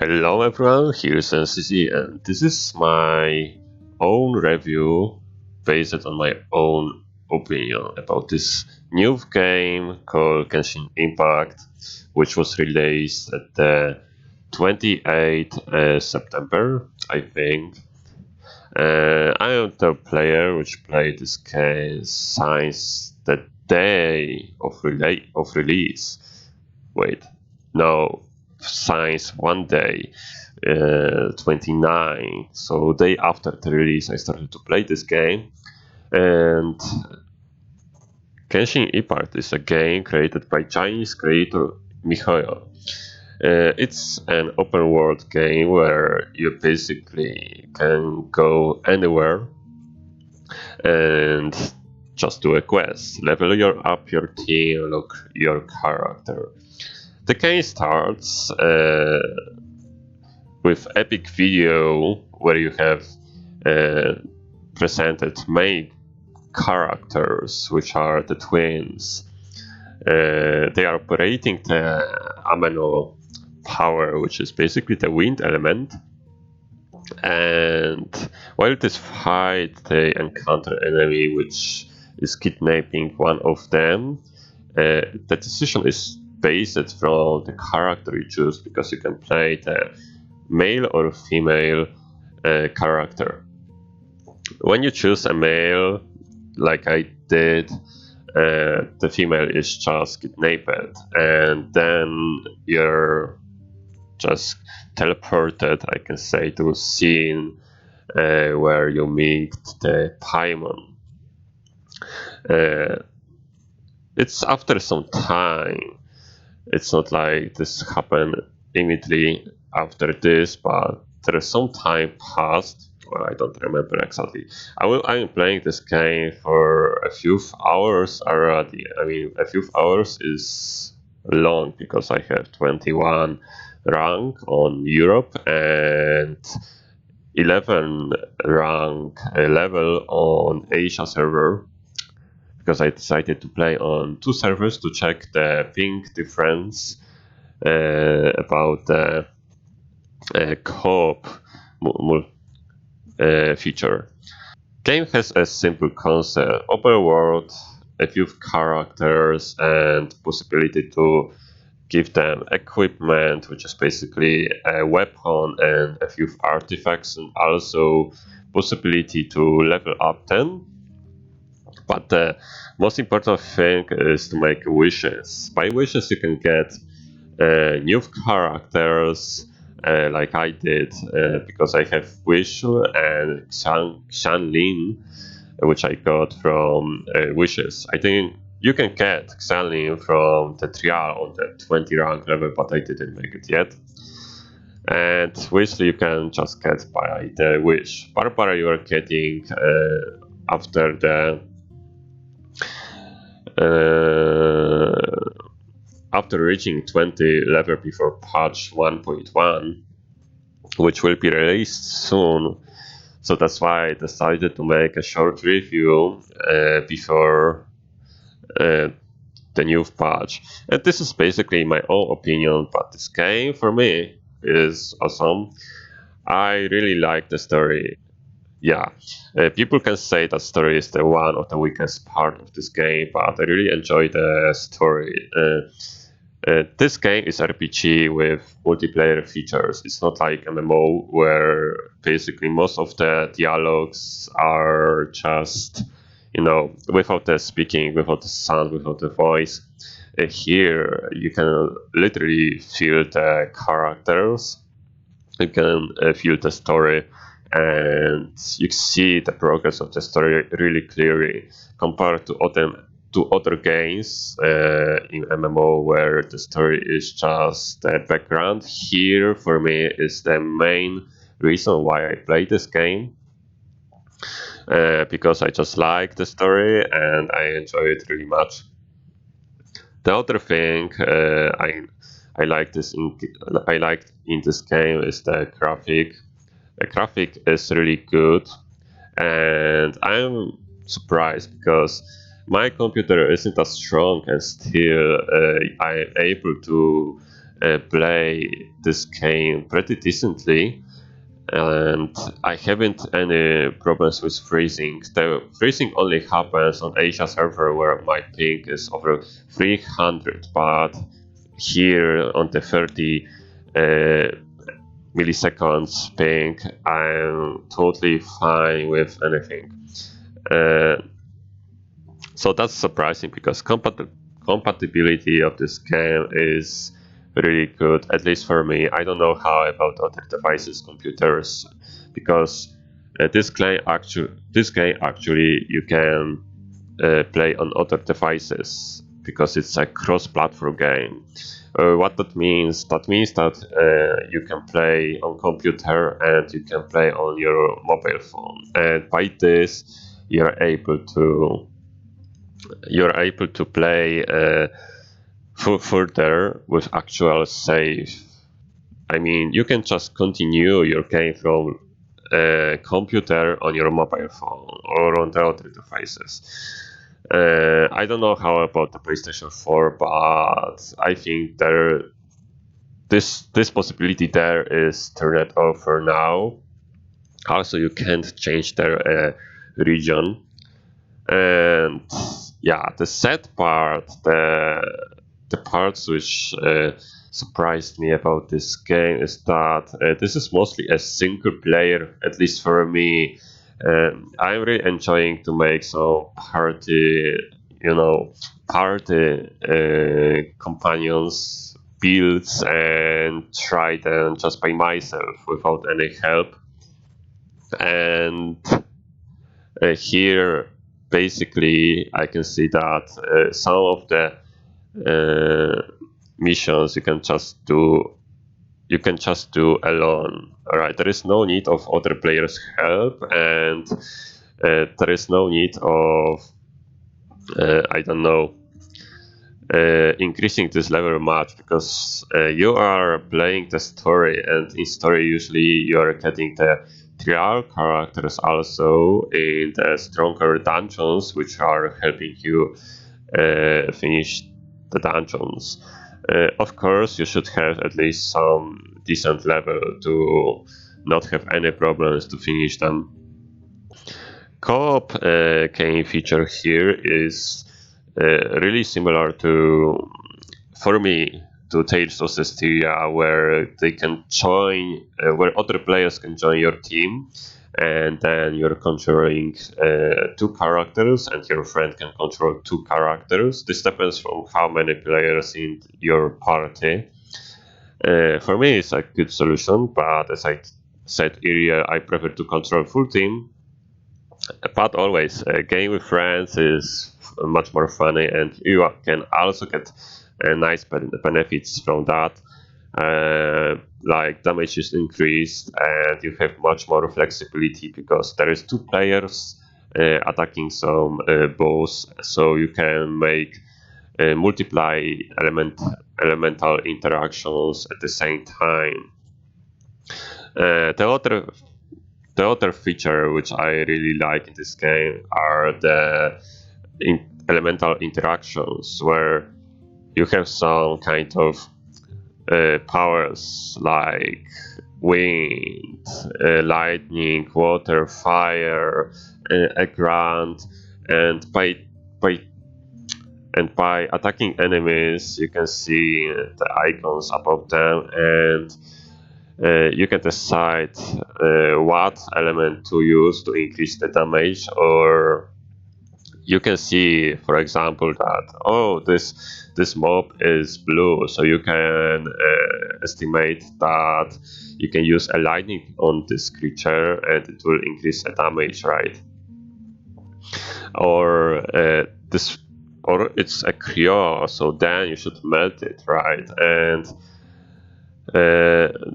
Hello everyone, here's NCC and this is my own review based on my own opinion about this new game called Genshin Impact, which was released at the 28th September, I think. I am the player which played this game since the day of release. Wait, no, since one day, 29. So day after the release, I started to play this game, and Genshin Impact is a game created by Chinese creator mihoyo. It's an open world game where you basically can go anywhere and just do a quest, level up your team, look your character. The game starts with epic video where you have presented main characters, which are the twins. They are operating the Ameno power, which is basically the wind element. And while this fight, they encounter an enemy which is kidnapping one of them. The decision is based from the character you choose, because you can play the male or female character. When you choose a male, like I did, the female is just kidnapped, and then you're just teleported, I can say, to a scene where you meet the Paimon. It's after some time. It's not like this happened immediately after this, but there is some time passed. Well, I don't remember exactly. I'm playing this game for a few hours already. I mean, a few hours is long because I have 21 rank on Europe and 11 rank level on Asia server, because I decided to play on two servers to check the ping difference about the Coop feature. Game has a simple concept: open world, a few characters, and possibility to give them equipment, which is basically a weapon and a few artifacts, and also possibility to level up them. But the most important thing is to make wishes. By wishes, you can get new characters, like I did, because I have Wish and Xianlin, which I got from wishes. I think you can get Xianlin from the trial on the 20 rank level, but I didn't make it yet. And Wish you can just get by the wish. Barbara you are getting after the after reaching 20 level before patch 1.1, which will be released soon. So that's why I decided to make a short review before the new patch. And this is basically my own opinion, but this game for me is awesome. I really like the story. Yeah, people can say that story is the one of the weakest part of this game, but I really enjoy the story. This game is RPG with multiplayer features. It's not like MMO where basically most of the dialogues are just, without the speaking, without the sound, without the voice. Here you can literally feel the characters. You can feel the story, and you see the progress of the story really clearly compared to other games in MMO where the story is just the background. Here, for me, is the main reason why I play this game, because I just like the story and I enjoy it really much. The other thing I like in this game is the graphic. The graphic is really good, and I'm surprised because my computer isn't as strong, and still I'm able to play this game pretty decently, and I haven't any problems with freezing. The freezing only happens on Asia server where my ping is over 300, but here on the 30 uh, milliseconds ping, I'm totally fine with anything. Uh, so that's surprising because compatibility of this game is really good, at least for me. I don't know how about other devices, computers, because this game actually you can play on other devices because it's a cross-platform game. What that means? That means that you can play on computer and you can play on your mobile phone, and by this you're able to play further with actual save. I mean, you can just continue your game from computer on your mobile phone or on the other devices. I don't know how about the PlayStation 4, but I think this possibility there is turned off for now. Also, you can't change their region. And yeah, the sad part, the parts which surprised me about this game is that this is mostly a single player, at least for me. I'm really enjoying to make some party, party companions builds and try them just by myself without any help. And here, basically, I can see that some of the uh, missions you can just do alone. All right, there is no need of other players' help, and there is no need of I don't know increasing this level much because you are playing the story, and in story usually you are getting the trial characters also in the stronger dungeons, which are helping you finish the dungeons. Of course, you should have at least some decent level to not have any problems to finish them. Co-op game feature here is really similar to, for me, to Tales of Cestiria, where they can join, where other players can join your team, and then you're controlling two characters, and your friend can control two characters. This depends from how many players in your party. For me, it's a good solution, but as I said earlier, I prefer to control full team. But always, a game with friends is much more funny, and you can also get nice benefits from that. Like damage is increased, and you have much more flexibility because there is two players attacking some boss, so you can make multiply elemental interactions at the same time. The other feature which I really like in this game are the elemental interactions, where you have some kind of powers like wind, lightning, water, fire, a ground, and by by attacking enemies, you can see the icons above them, and you can decide what element to use to increase the damage, or you can see, for example, that this mob is blue, so you can estimate that you can use a lightning on this creature and it will increase the damage, right? Or this, or it's a cryo, so then you should melt it, right? And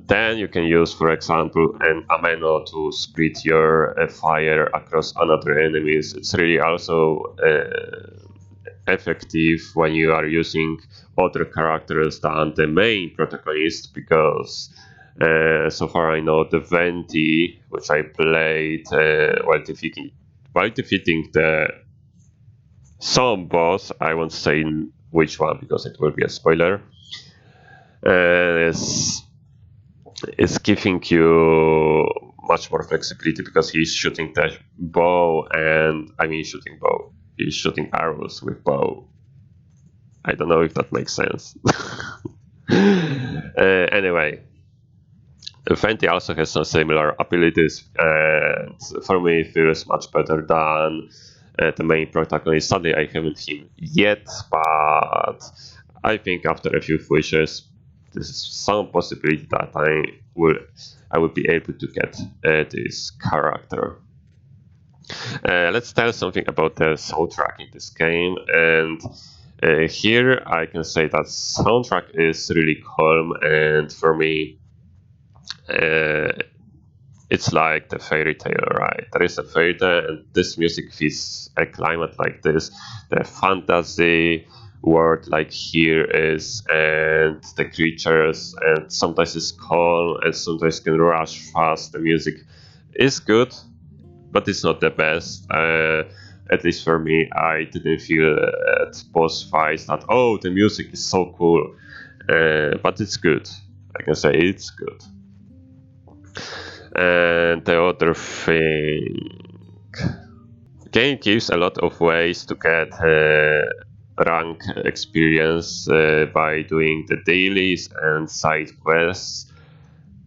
then you can use, for example, an ameno to split your fire across another enemies. It's really also effective when you are using other characters than the main protagonist, because so far I know the Venti, which I played while defeating the some boss, I won't say which one because it will be a spoiler. and is giving you much more flexibility because he's shooting the bow, and I mean shooting bow. He's shooting arrows with bow. I don't know if that makes sense. Anyway, Fenty also has some similar abilities, and for me, it feels much better than the main protagonist. Sadly, I haven't him yet, but I think after a few wishes, there's some possibility that I will be able to get this character. Let's tell something about the soundtrack in this game, and here I can say that soundtrack is really calm, and for me, uh, it's like the fairy tale, right? There is a fairy tale, and this music fits a climate like this. The fantasy world, like here, is, and the creatures, and sometimes it's calm, and sometimes can rush fast. The music is good, but it's not the best. At least for me, I didn't feel at boss fights that the music is so cool, but it's good. I can say it's good. And the other thing, game gives a lot of ways to get rank experience by doing the dailies and side quests.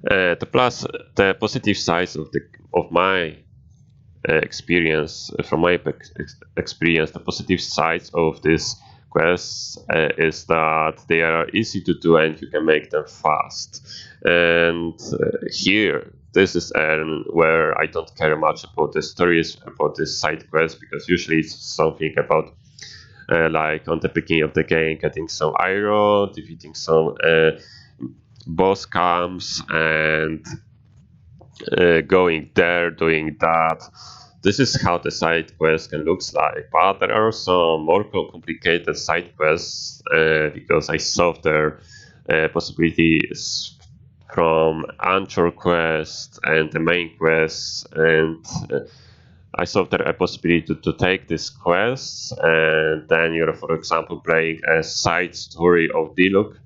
The positive sides of my experience, from my experience, the positive sides of this quests is that they are easy to do and you can make them fast. And here, this is where I don't care much about the stories about this side quest, because usually it's something about like on the beginning of the game, getting some iron, defeating some boss camps, and going there, doing that. This is how the side quest can look like. But there are some more complicated side quests because I solved their possibilities from Anchor quest and the main quest, and I solved there a possibility to take these quests, and then you're, for example, playing a side story of Diluc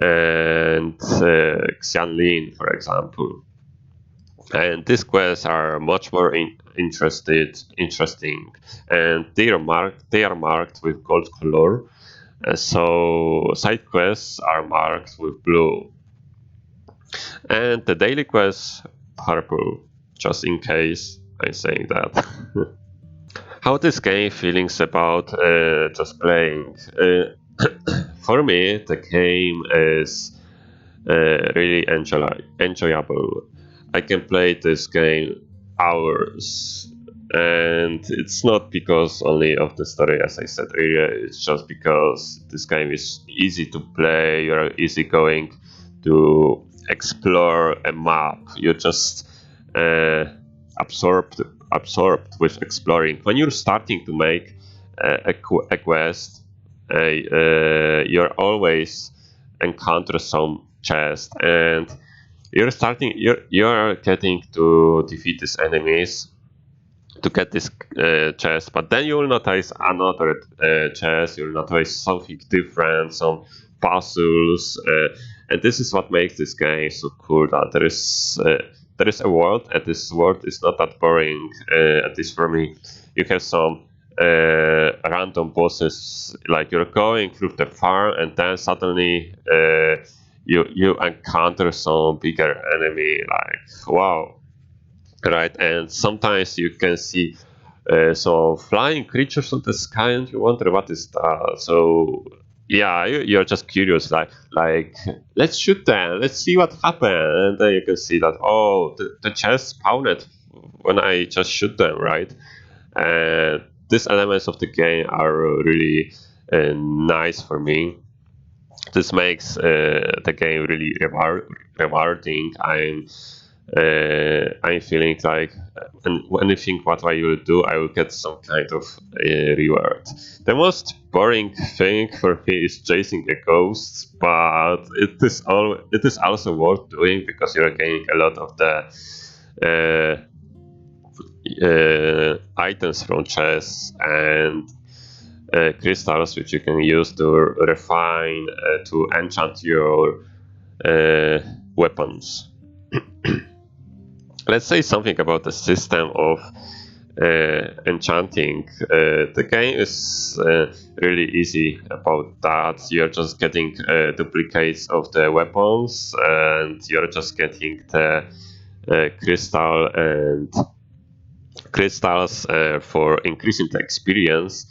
and Xianlin, for example. And these quests are much more interesting, and they are marked with gold color. So side quests are marked with blue, and the daily quests purple. Just in case I'm saying that. How this game feelings about just playing? For me, the game is really enjoyable. I can play this game hours, and it's not because only of the story, as I said earlier. It's just because this game is easy to play. You're easy going to explore a map. You're just uh, absorbed absorbed with exploring. When you're starting to make a quest, you're always encounter some chest, and you're getting to defeat these enemies to get this chest, but then you will notice another chest. You'll notice something different, some puzzles, and this is what makes this game so cool. That there is a world, and this world is not that boring. At least for me, you have some random bosses, like you're going through the farm, and then suddenly you encounter some bigger enemy. Like, wow, right? And sometimes you can see some flying creatures on the sky, and you wonder what is that. So yeah, you're just curious, like let's shoot them, let's see what happened, and then you can see that the chest spawned when I just shoot them, right? And these elements of the game are really nice for me. This makes the game really rewarding. I'm feeling like when I think what I will do, I will get some kind of reward. The most boring thing for me is chasing a ghost, but it is also worth doing because you're gaining a lot of the items from chests, and crystals which you can use to refine, to enchant your weapons. Let's say something about the system of enchanting. The game is really easy about that. You're just getting duplicates of the weapons, and you're just getting the crystal and crystals for increasing the experience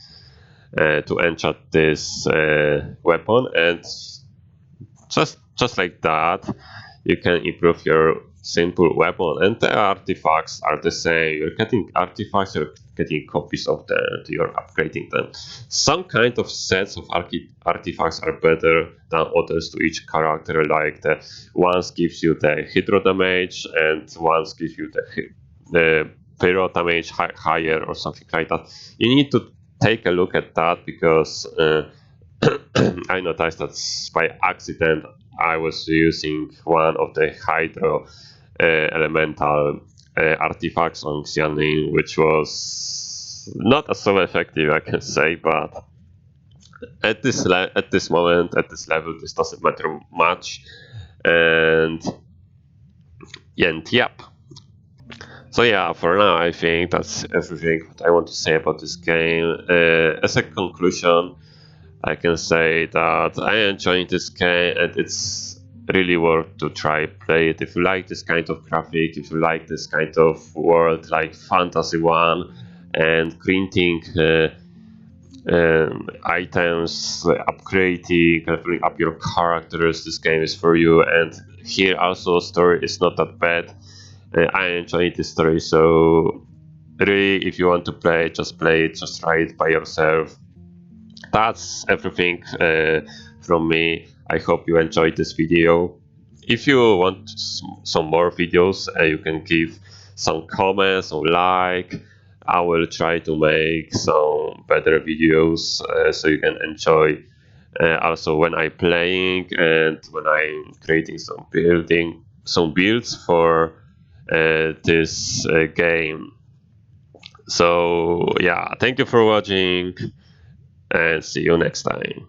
to enchant this weapon, and just like that, you can improve your simple weapon, and the artifacts are the same. You're getting artifacts, you're getting copies of them, you're upgrading them. Some kind of sets of artifacts are better than others to each character, like the ones gives you the hydro damage, and ones gives you the pyro damage higher or something like that. You need to take a look at that, because I noticed that by accident I was using one of the hydro elemental artifacts on Xianling, which was not as so effective, I can say, but at this moment, at this level, this doesn't matter much, and yep. So yeah, for now I think that's everything that I want to say about this game. As a conclusion, I can say that I enjoy this game, and it's really worth to try play it. If you like this kind of graphic, if you like this kind of world like Fantasy One, and printing items, upgrading, leveling up your characters, this game is for you. And here also story is not that bad. I enjoy this story, so really, if you want to play, just play it, just try it by yourself. That's everything from me. I hope you enjoyed this video. If you want some more videos, you can give some comments or like. I will try to make some better videos so you can enjoy also when I'm playing and when I'm creating some builds for this game. So yeah, thank you for watching, and see you next time.